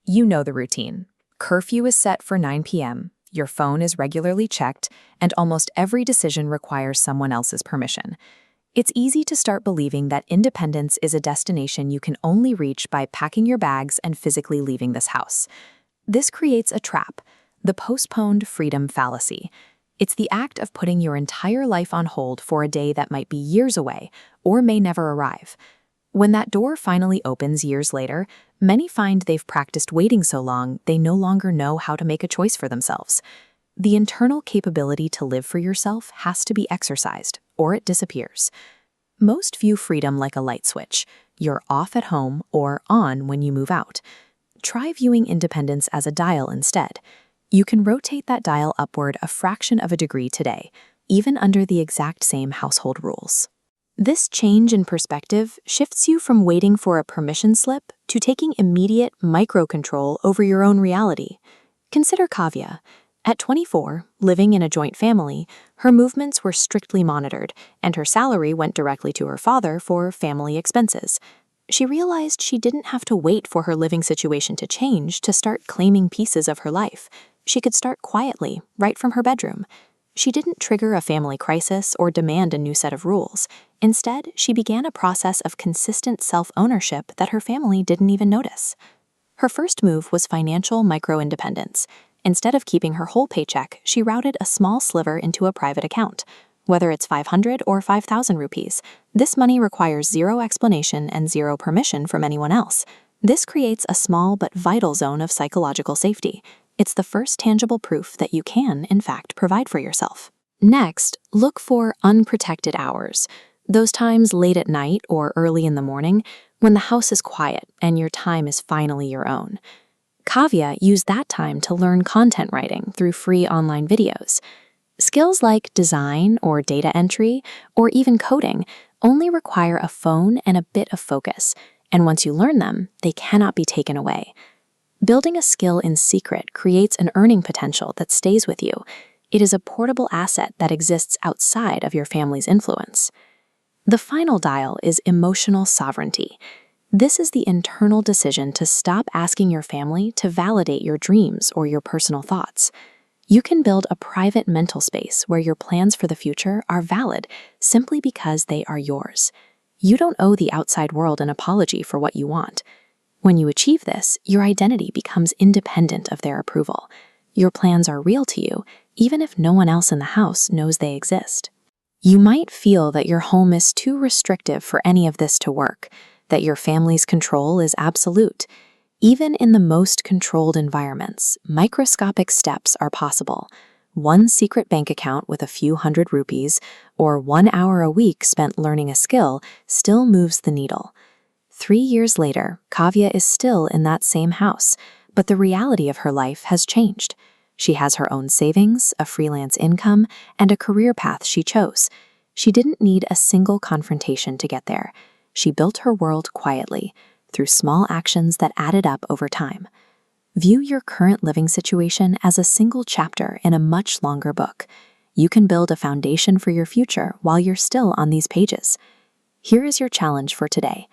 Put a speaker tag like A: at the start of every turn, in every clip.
A: You know the routine. Curfew is set for 9 p.m., your phone is regularly checked, and almost every decision requires someone else's permission. It's easy to start believing that independence is a destination you can only reach by packing your bags and physically leaving this house. This creates a trap, the postponed freedom fallacy. It's the act of putting your entire life on hold for a day that might be years away or may never arrive. When that door finally opens years later, many find they've practiced waiting so long they no longer know how to make a choice for themselves. The internal capability to live for yourself has to be exercised, or it disappears. Most view freedom like a light switch. You're off at home or on when you move out. Try viewing independence as a dial instead. You can rotate that dial upward a fraction of a degree today, even under the exact same household rules. This change in perspective shifts you from waiting for a permission slip to taking immediate micro-control over your own reality. Consider Kavya. At 24, living in a joint family, her movements were strictly monitored, and her salary went directly to her father for family expenses. She realized she didn't have to wait for her living situation to change to start claiming pieces of her life. She could start quietly, right from her bedroom. She didn't trigger a family crisis or demand a new set of rules. Instead, she began a process of consistent self-ownership that her family didn't even notice. Her first move was financial micro-independence. Instead of keeping her whole paycheck, she routed a small sliver into a private account. Whether it's 500 or 5,000 rupees, this money requires zero explanation and zero permission from anyone else. This creates a small but vital zone of psychological safety. It's the first tangible proof that you can, in fact, provide for yourself. Next, look for unprotected hours. Those times late at night or early in the morning when the house is quiet and your time is finally your own. Kavya used that time to learn content writing through free online videos. Skills like design or data entry or even coding only require a phone and a bit of focus, and once you learn them, they cannot be taken away. Building a skill in secret creates an earning potential that stays with you. It is a portable asset that exists outside of your family's influence. The final dial is emotional sovereignty. This is the internal decision to stop asking your family to validate your dreams or your personal thoughts. You can build a private mental space where your plans for the future are valid simply because they are yours. You don't owe the outside world an apology for what you want. When you achieve this, your identity becomes independent of their approval. Your plans are real to you, even if no one else in the house knows they exist. You might feel that your home is too restrictive for any of this to work, that your family's control is absolute. Even in the most controlled environments, microscopic steps are possible. One secret bank account with a few hundred rupees, or 1 hour a week spent learning a skill, still moves the needle. 3 years later, Kavya is still in that same house, but the reality of her life has changed. She has her own savings, a freelance income, and a career path she chose. She didn't need a single confrontation to get there. She built her world quietly, through small actions that added up over time. View your current living situation as a single chapter in a much longer book. You can build a foundation for your future while you're still on these pages. Here is your challenge for today.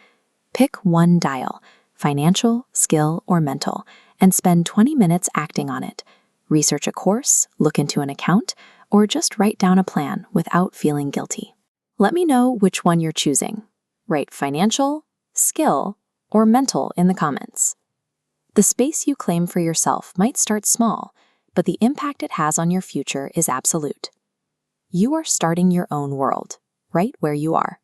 A: Pick one dial, financial, skill, or mental, and spend 20 minutes acting on it. Research a course, look into an account, or just write down a plan without feeling guilty. Let me know which one you're choosing. Write financial, skill, or mental in the comments. The space you claim for yourself might start small, but the impact it has on your future is absolute. You are starting your own world, right where you are.